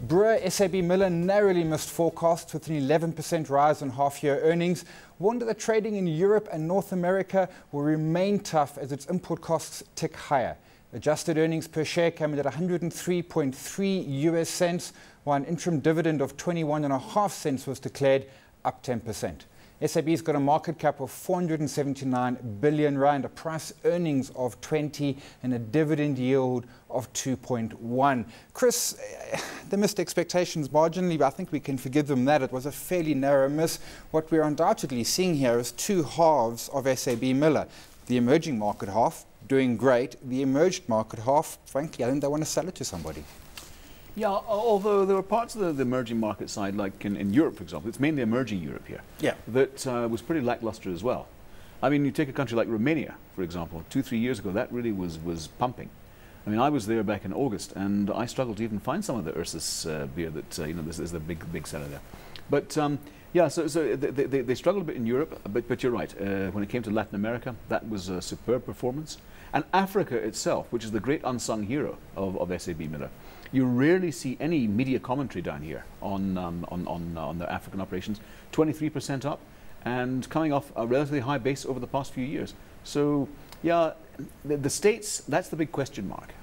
Brewer SABMiller narrowly missed forecasts with an 11% rise in half-year earnings, warned that trading in Europe and North America will remain tough as its import costs tick higher. Adjusted earnings per share came in at 103.3 US cents, while an interim dividend of 21.5 cents was declared, up 10%. SAB's got a market cap of 479 billion rand, a price earnings of 20 and a dividend yield of 2.1. Chris, they missed expectations marginally, but I think we can forgive them that. It was a fairly narrow miss. What we're undoubtedly seeing here is two halves of SABMiller. The emerging market half doing great. The emerged market half, frankly, I think they want to sell it to somebody. Yeah, although there were parts of the emerging market side, like in Europe, for example, it's mainly emerging Europe here, that was pretty lackluster as well. I mean, you take a country like Romania, for example, 2-3 years ago, that really was pumping. I mean, I was there back in August, and I struggled to even find some of the Ursus beer that, this is the big seller there. But yeah, so they struggled a bit in Europe, but you're right. When it came to Latin America, that was a superb performance. And Africa itself, which is the great unsung hero of SABMiller, you rarely see any media commentary down here on the African operations. 23% up, and coming off a relatively high base over the past few years. So, yeah, the States, that's the big question mark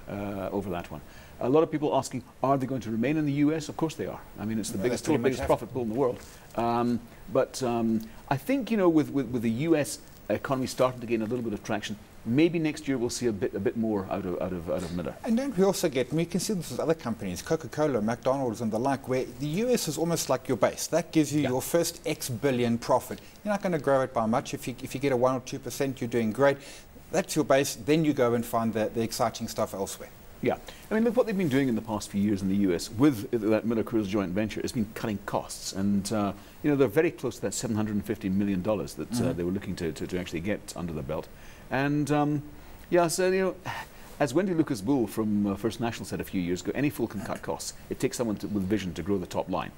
over that one. A lot of people asking, are they going to remain in the US? Of course they are. I mean, it's the biggest profit pool in the world. But I think, with the US economy starting to gain a little bit of traction, maybe next year we'll see a bit more out of Miller. And don't we also get, we can see this with other companies, Coca-Cola, McDonald's and the like, where the US is almost like your base. That gives you your first X billion profit. You're not going to grow it by much. If you get a 1 or 2%, you're doing great. That's your base. Then you go and find the exciting stuff elsewhere. Yeah, I mean, look, what they've been doing in the past few years in the US with that Miller Coors joint venture has been cutting costs, and they're very close to that $750 million that they were looking to actually get under their belt. And yeah, so as Wendy Lucas-Bull from First National said a few years ago, any fool can cut costs. It takes someone with vision to grow the top line.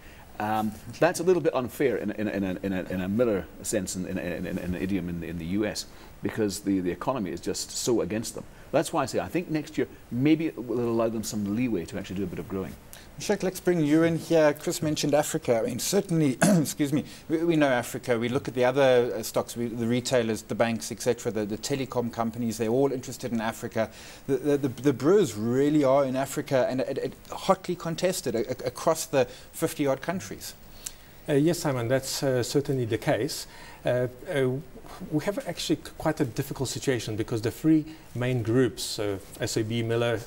That's a little bit unfair in a Miller sense, in an idiom in the US, because the economy is just so against them. That's why I say I think next year maybe it will allow them some leeway to actually do a bit of growing. Maciek, let's bring you in here. Chris mentioned Africa. I mean, certainly, excuse me, we know Africa. We look at the other stocks, the retailers, the banks, etc., the telecom companies, they're all interested in Africa. The brewers really are in Africa, and hotly contested across the 50-odd countries. Yes, Simon, that's certainly the case. We have actually quite a difficult situation because the three main groups, SABMiller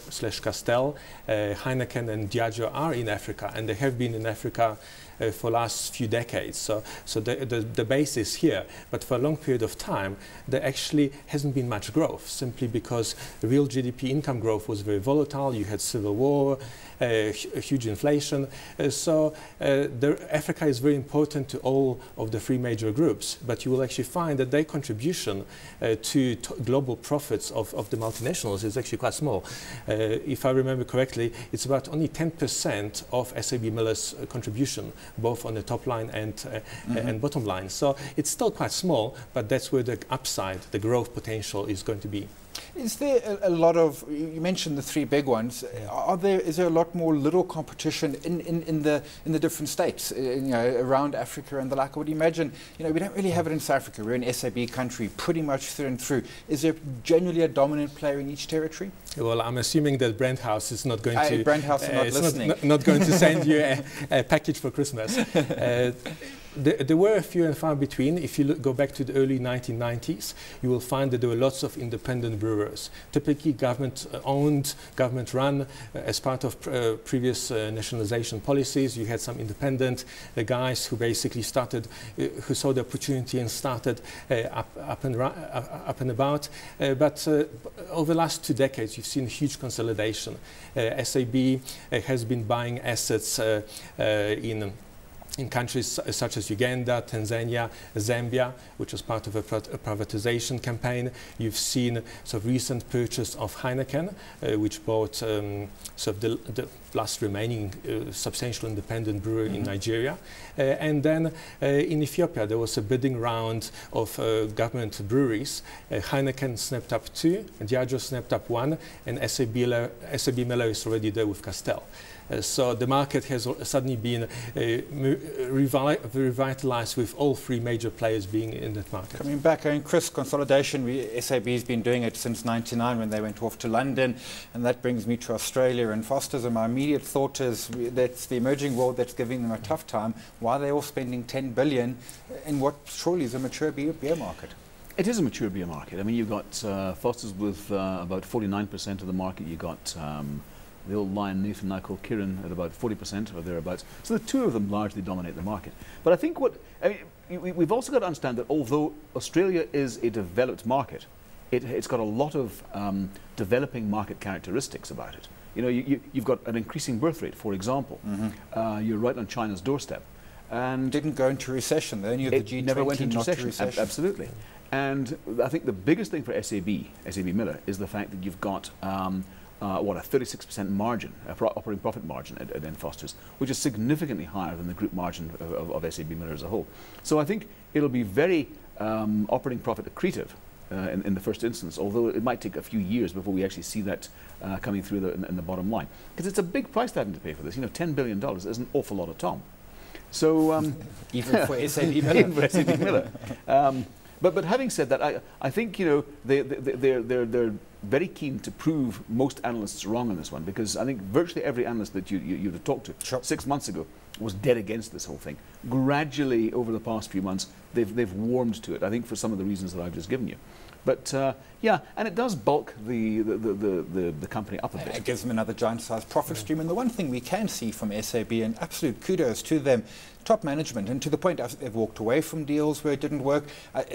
/ Castell, Heineken and Diageo, are in Africa, and they have been in Africa for the last few decades. So the base is here, but for a long period of time there actually hasn't been much growth, simply because real GDP income growth was very volatile. You had civil war, huge inflation. So Africa is very important to all of the three major groups, but you will actually find that their contribution to global profits of the multinationals is actually quite small. If I remember correctly, it's about only 10% of SABMiller's contribution, both on the top line and bottom line. So it's still quite small, but that's where the upside, the growth potential is going to be. Is there a lot of, you mentioned the three big ones, is there a lot more little competition in the different states, around Africa and the like? I would imagine, we don't really have it in South Africa. We're an SAB country pretty much through and through. Is there generally a dominant player in each territory? Well, I'm assuming that Brand House is not going to... Brand House is not listening. Not going to send you a package for Christmas. There were a few and far between. If you go back to the early 1990s, you will find that there were lots of independent brewers, typically government-owned, government-run. As part of previous nationalization policies, you had some independent guys who basically started, who saw the opportunity and started up and about. But over the last 2 decades, you've seen huge consolidation. SAB has been buying assets in countries such as Uganda, Tanzania, Zambia, which was part of a privatization campaign. You've seen sort of recent purchase of Heineken, which bought sort of the last remaining substantial independent brewer in Nigeria. And then in Ethiopia, there was a bidding round of government breweries. Heineken snapped up 2, Diageo snapped up 1, and SABMiller is already there with Castell. So the market has suddenly been revitalized with all three major players being in that market. Coming back, I mean, Chris, consolidation, SAB's been doing it since '99 when they went off to London, and that brings me to Australia and Foster's, and my immediate thought is that's the emerging world that's giving them a tough time. Why are they all spending 10 billion in what surely is a mature beer market? It is a mature beer market. I mean, you've got Foster's with about 49% of the market. You've got the old Lion Nathan now called Kirin at about 40% or thereabouts. So the two of them largely dominate the market. But I think we've also got to understand that although Australia is a developed market, it's got a lot of developing market characteristics about it. You know, you've got an increasing birth rate, for example. You're right on China's doorstep. And didn't go into recession. They only had the G20 never went into recession. Absolutely. And I think the biggest thing for SABMiller, is the fact that you've got a 36% margin, operating profit margin at Foster's, which is significantly higher than the group margin of SABMiller as a whole. So I think it'll be very operating profit accretive in the first instance, although it might take a few years before we actually see that coming through in the bottom line. Because it's a big price they're having to pay for this. You know, $10 billion is an awful lot of Tom. So even for SABMiller. Even for SABMiller. But having said that, I think, you know, they're very keen to prove most analysts wrong on this one, because I think virtually every analyst that you'd have talked to 6 months ago was dead against this whole thing. Gradually, over the past few months, they've warmed to it, I think for some of the reasons that I've just given you. But yeah, and it does bulk the company up a bit. It gives them another giant-sized profit stream. And the one thing we can see from SAB, and absolute kudos to them, top management, and to the point they've walked away from deals where it didn't work.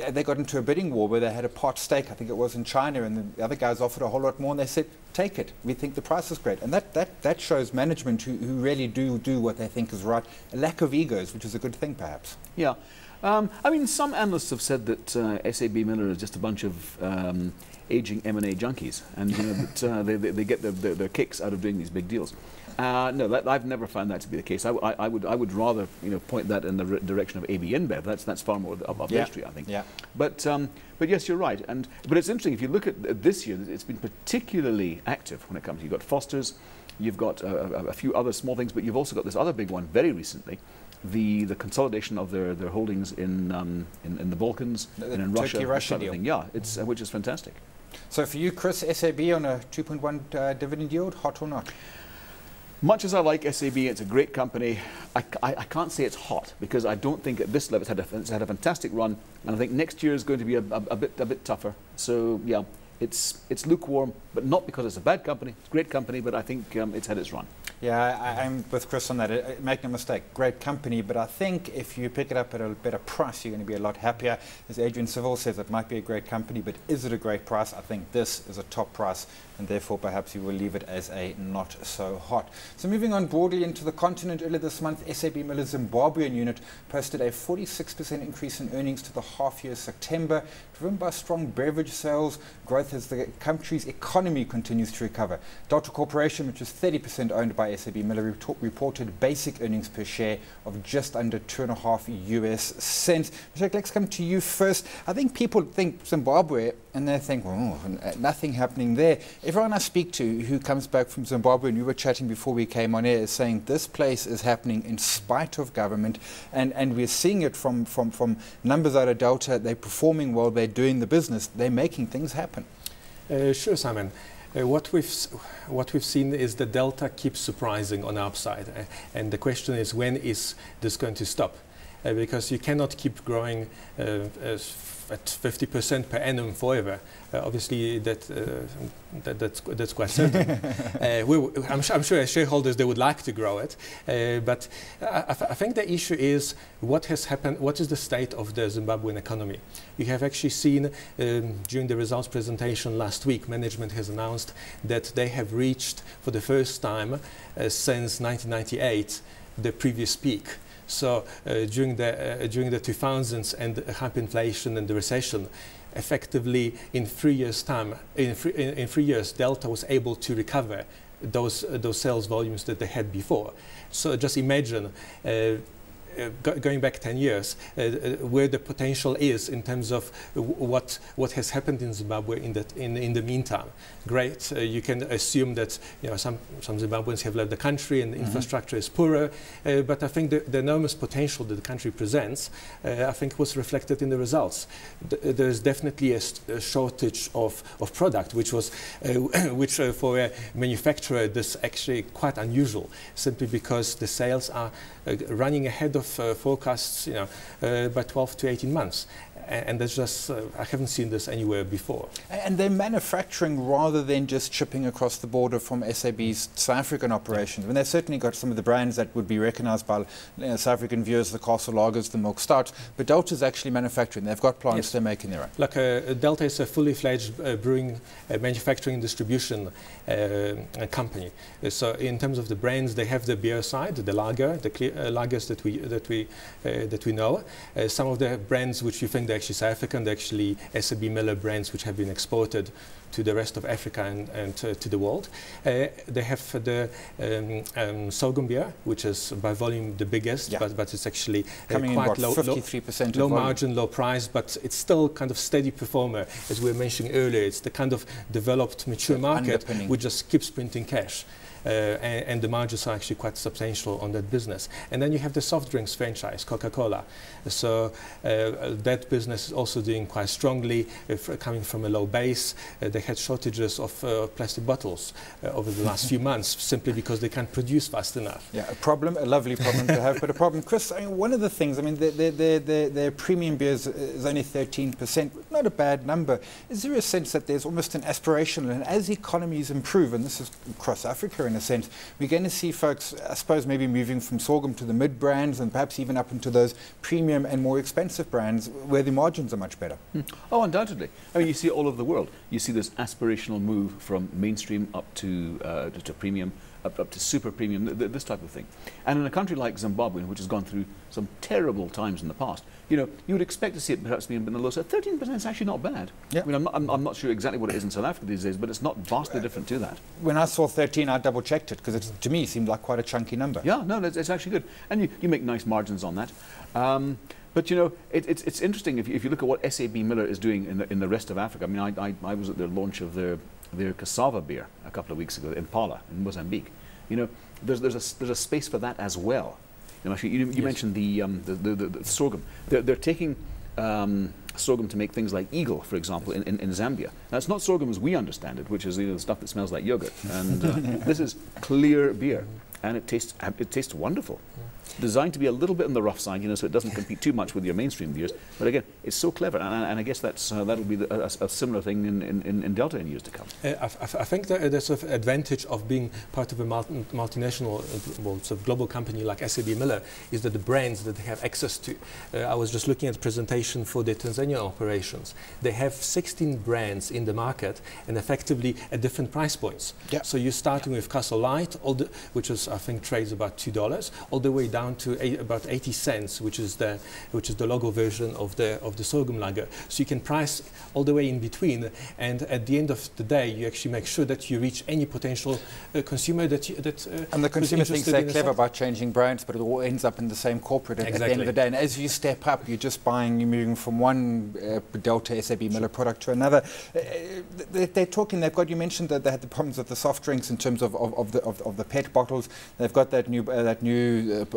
They got into a bidding war where they had a part stake, I think it was in China, and the other guys offered a whole lot more, and they said, take it, we think the price is great. And that shows management who really do what they think is right. A lack of egos, which is a good thing perhaps. Yeah. I mean, some analysts have said that SABMiller is just a bunch of aging M&A junkies, and you know, that they get their kicks out of doing these big deals. No, I've never found that to be the case. I would rather, you know, point that in the direction of AB InBev. That's far more above their street, I think. Yeah. But yes, you're right. But it's interesting if you look at this year. It's been particularly active when it comes. You've got Foster's, you've got a few other small things, but you've also got this other big one very recently. The consolidation of their holdings in the Balkans and in Russia, Turkey-Russia deal. Yeah, it's which is fantastic. So for you, Chris, SAB on a 2.1 dividend yield, hot or not? Much as I like SAB, it's a great company. I can't say it's hot because I don't think at this level it's had a fantastic run, and I think next year is going to be a bit tougher. So yeah, it's lukewarm, but not because it's a bad company. It's a great company, but I think it's had its run. Yeah, I'm with Chris on that. Make no mistake, great company, but I think if you pick it up at a better price, you're going to be a lot happier. As Adrian Seville says, it might be a great company, but is it a great price? I think this is a top price, and therefore perhaps you will leave it as a not so hot. So moving on broadly into the continent, earlier this month, SABMiller's Zimbabwean unit posted a 46% increase in earnings to the half-year September, driven by strong beverage sales growth as the country's economy continues to recover. Delta Corporation, which is 30% owned by SABMiller, reported basic earnings per share of just under $2.50 US. Maciek, let's come to you first. I think people think Zimbabwe and they think, oh, nothing happening there. Everyone I speak to who comes back from Zimbabwe, and we were chatting before we came on air, is saying this place is happening in spite of government, and we're seeing it from numbers out of Delta. They're performing well, they're doing the business, they're making things happen. Sure, Simon. What we've seen is that Delta keeps surprising on the upside, and the question is, when is this going to stop? Because you cannot keep growing at 50% per annum forever. Obviously, that's quite certain. I'm sure as shareholders they would like to grow it, but I think the issue is what has happened. What is the state of the Zimbabwean economy? You have actually seen during the results presentation last week, management has announced that they have reached for the first time since 1998 the previous peak. So during the 2000s and hyperinflation and the recession, effectively in 3 years' time, in 3 years, Delta was able to recover those sales volumes that they had before. So just imagine going back 10 years, where the potential is in terms of what has happened in Zimbabwe in the meantime. Great, you can assume that some Zimbabweans have left the country and the infrastructure is poorer, but I think the enormous potential that the country presents, I think was reflected in the results. There's definitely a shortage of product, which was which for a manufacturer this actually quite unusual, simply because the sales are running ahead of forecasts by 12 to 18 months. And there's just, I haven't seen this anywhere before. And they're manufacturing rather than just shipping across the border from SAB's South African operations. I mean, they've certainly got some of the brands that would be recognized by South African viewers, the Castle Lagers, the Milk Stouts, but Delta's actually manufacturing. They've got plants, they're making their own. Like Delta is a fully fledged brewing, manufacturing, distribution company. So in terms of the brands, they have the beer side, the lager, the lagers that we know. Some of the brands which you think they're actually South African, they're actually SABMiller brands which have been exported to the rest of Africa and to the world. They have the sorghum beer, which is by volume the biggest, but it's actually quite low, 53% low margin, low price, but it's still kind of steady performer. As we were mentioning earlier, it's the kind of developed, mature market which just keeps printing cash. And the margins are actually quite substantial on that business. And then you have the soft drinks franchise, Coca-Cola. So that business is also doing quite strongly, coming from a low base. They had shortages of plastic bottles over the last few months, simply because they can't produce fast enough. Yeah, a problem, a lovely problem to have, but a problem. Chris, I mean, one of the things, I mean, their premium beers is only 13%, not a bad number. Is there a sense that there's almost an aspirational, and as economies improve, and this is across Africa in a sense, we're going to see folks, I suppose, maybe moving from sorghum to the mid brands and perhaps even up into those premium and more expensive brands where the margins are much better? Oh, undoubtedly. I mean, you see all over the world. You see this aspirational move from mainstream up to premium, up to super premium, this type of thing. And in a country like Zimbabwe, which has gone through some terrible times in the past, you would expect to see it perhaps being in the low. So 13% is actually not bad. Yeah. I mean, I'm not sure exactly what it is in South Africa these days, but it's not vastly different to that. When I saw 13, I double-checked it, because to me it seemed like quite a chunky number. Yeah, no, it's actually good. And you make nice margins on that. But it's interesting if you look at what SABMiller is doing in the rest of Africa. I mean, I was at the launch of their cassava beer a couple of weeks ago in Impala in Mozambique. There's a space for that as well. Actually, you mentioned the sorghum. They're taking sorghum to make things like Eagle, for example, in Zambia. Now, it's not sorghum as we understand it, which is the stuff that smells like yogurt. And this is clear beer, and it tastes wonderful. Designed to be a little bit on the rough side, so it doesn't compete too much with your mainstream beers. But again, it's so clever, and I guess that'll be a similar thing in Delta in years to come. I think there's an advantage of being part of a multinational, sort of global company like SABMiller, is that the brands that they have access to. I was just looking at the presentation for the Tanzania operations. They have 16 brands in the market, and effectively at different price points. Yeah. So you're starting with Castle Light, which is, I think, trades about $2, all the way down to about 80 cents, which is the logo version of the sorghum lager. So you can price all the way in between, and at the end of the day, you actually make sure that you reach any potential consumer and the consumer thinks they're clever about changing brands, but it all ends up in the same corporate at the end of the day. And as you step up, you're moving from one Delta SABMiller product to another. They're talking. You mentioned that they had the problems with the soft drinks in terms of the PET bottles. They've got that new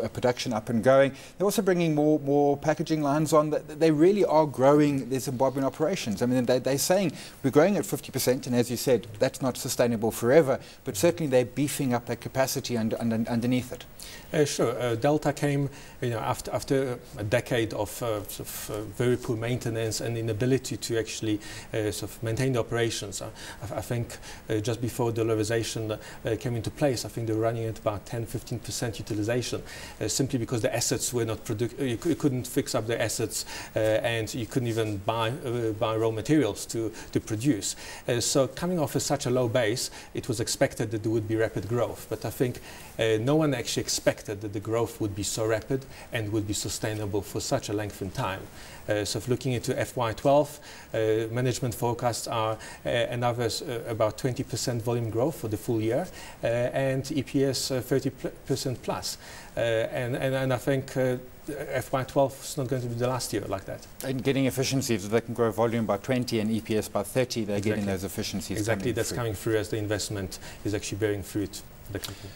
production up and going. They're also bringing more packaging lines on. They really are growing their Zimbabwean operations. I mean, they're saying we're growing at 50%, and as you said, that's not sustainable forever, but certainly they're beefing up their capacity underneath it. Sure. Delta came, after a decade of very poor maintenance and inability to actually maintain the operations. I think just before dollarization came into place, I think they were running at about 10–15% utilization, simply because the assets were not you couldn't fix up the assets, and you couldn't even buy raw materials to produce. So coming off such a low base, it was expected that there would be rapid growth, but I think no one actually expected that the growth would be so rapid and would be sustainable for such a length in time. So if looking into FY12, management forecasts are another about 20% volume growth for the full year, and EPS 30% plus. And I think FY12 is not going to be the last year like that. And getting efficiencies, if they can grow volume by 20 and EPS by 30, they're getting those efficiencies. Exactly, that's coming through as the investment is actually bearing fruit for the company.